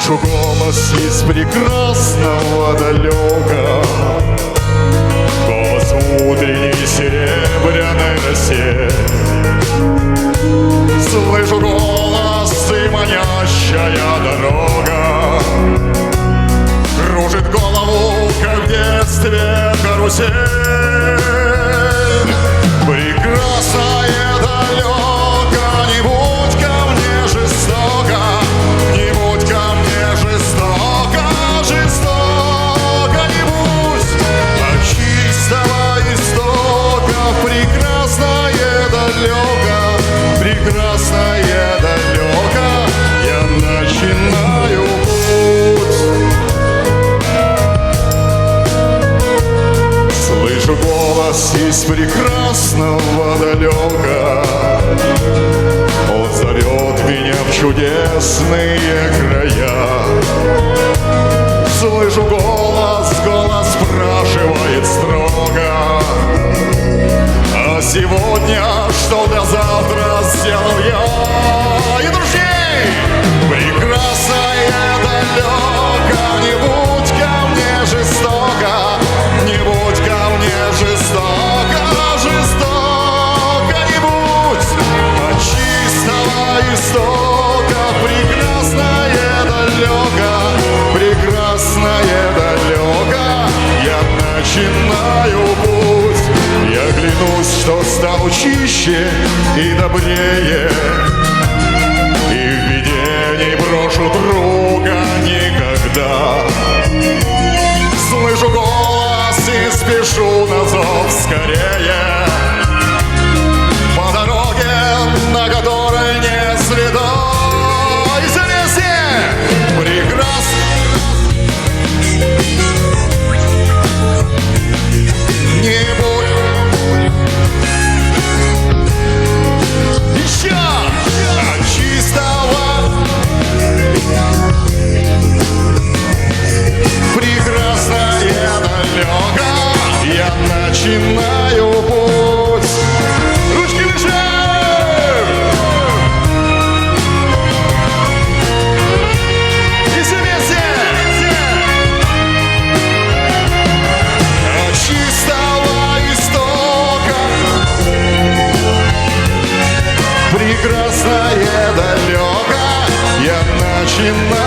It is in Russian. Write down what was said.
Слышу голос из прекрасного далека, голос в утренней серебряной росе. Слышу голос и манящая дорога кружит голову, как в детстве карусель. Прекрасное далеко, не будь ко мне жестоко, не будь ко мне жестоко, жестоко не будь. От чистого истока прекрасное далеко, прекрасное далеко я начинаю путь. Слышу голос из прекрасного далека, он зовет меня в чудесные края. Слышу голос, голос спрашивает строго: а сегодня что для завтра сделал я? И дружней! Прекрасное далеко, не будь ко мне жестоко, не будь ко мне жестоко, жестоко не будь. От чистого истока прекрасное далеко, прекрасное далеко я начинаю путь. Я клянусь, что стану чище и добрее, и в беде не брошу друга никогда. Слышу голос и спешу на зов скорее, по дороге, на которой нет следа. И вместе прекрасно. Не будь. Еще от чистого прекрасное далеко я начинаю путь. Ручки выше! И все вместе! От чистого истока прекрасное далеко я начинаю.